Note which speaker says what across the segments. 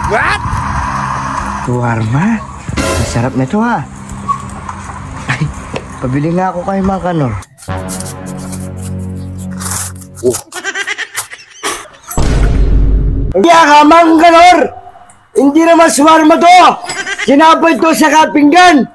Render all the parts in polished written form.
Speaker 1: What?
Speaker 2: Shawarma? Masarap na ito ha. Ay, pabili nga ako kay Mang Kanor. Hindi ka, Mang Kanor! Hindi naman shawarma to! Sinabay to sa kapinggan!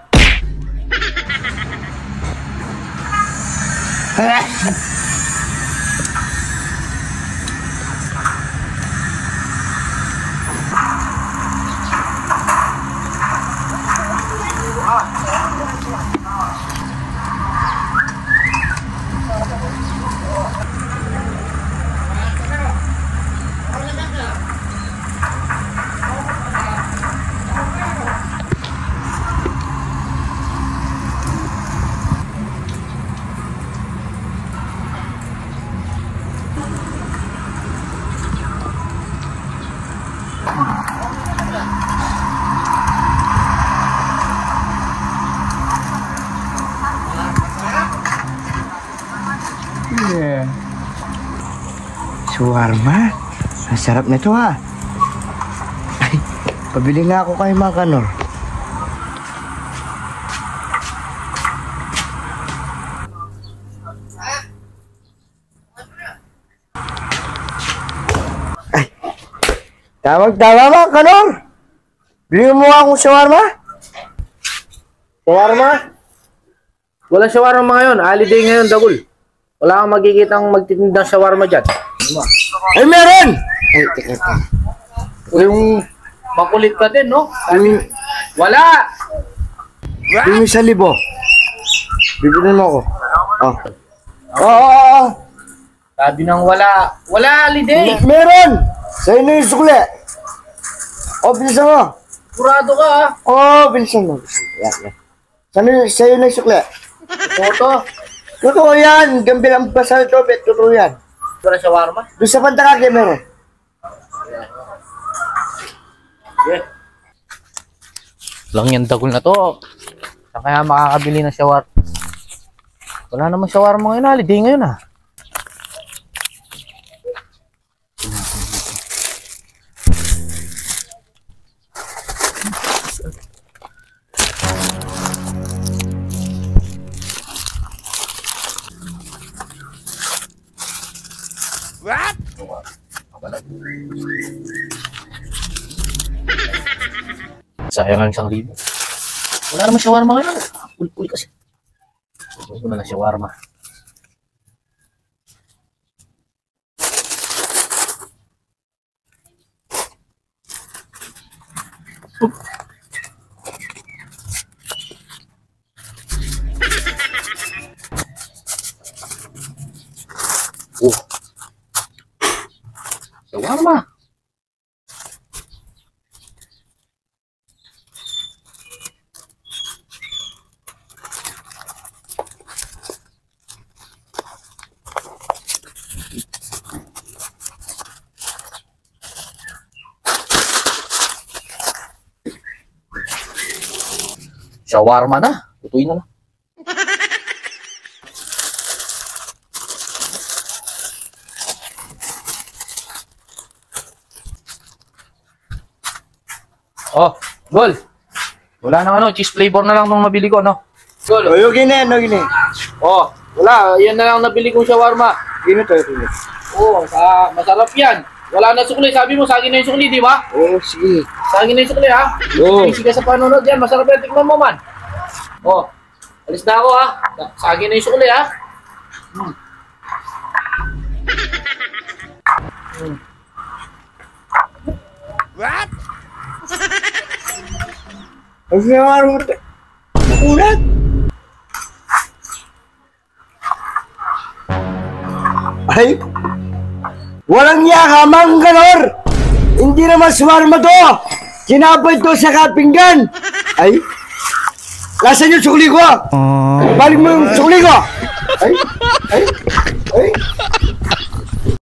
Speaker 2: Shawarma? Masarap na ito ha. Ay, pabili nga ako kay Mang Kanor. Ay, tama Mang Kanor. Bili mo akong shawarma?
Speaker 3: Shawarma? Wala shawarma ngayon. Holiday ngayon, Dagul. Wala kang magkikitang magtitindang shawarma dyan.
Speaker 2: Ay, meron! Ay, teka.
Speaker 3: Yung makulit ka din, no? Wala!
Speaker 2: Yung 1,000. Bibili mo ako. Oh. Oo.
Speaker 3: Sabi nang wala. Wala holiday.
Speaker 2: Meron! Sa'yo na yung sukli. Oh, bilisan mo.
Speaker 3: Kurado ka, ha?
Speaker 2: Oh, bilisan mo. Yan. Sa'yo na yung sukli.
Speaker 3: Toto.
Speaker 2: Totoo yan. Gambil ang basal to, bet. Totoo yan.
Speaker 3: Wala shawarma?
Speaker 2: Doon sa Pantakake meron.
Speaker 3: Yeah. Lang yan, Dagul na to. Saan kaya makakabili ng shawarma? Wala namang shawarma ngayon. Holiday ngayon, ha?
Speaker 1: What?
Speaker 3: Sayang ang 1,000. Wala naman shawarma ngayon. Pul-pul kasi. Wala na shawarma. Shawarma. Shawarma na. Tutuin na lang. Oh, Gol. Wala nang cheese flavor na lang nung nabili ko, no? Gol.
Speaker 2: O, yung gini.
Speaker 3: Oh, wala. Yan na lang nabili kong shawarma.
Speaker 2: Gini to.
Speaker 3: Oh, masarap yan. Wala na sukli. Sabi mo, saging na yung sukli, di ba?
Speaker 2: Oo, sige.
Speaker 3: Saging na yung sukli, ha?
Speaker 2: Oo.
Speaker 3: Sige sa panonood yan. Masarap yan. Tikman mo man. Oh, alis na ako, ha? Saging na yung sukli, ha?
Speaker 1: What?
Speaker 2: Ang shawarma to. Ulat. Ay, walang yaka, Mang Kanor! Hindi naman shawarma to! Sinabay to sa kapinggan! Ay, lasan yung sukli ko! Balik mo yung sukli ko! Ay!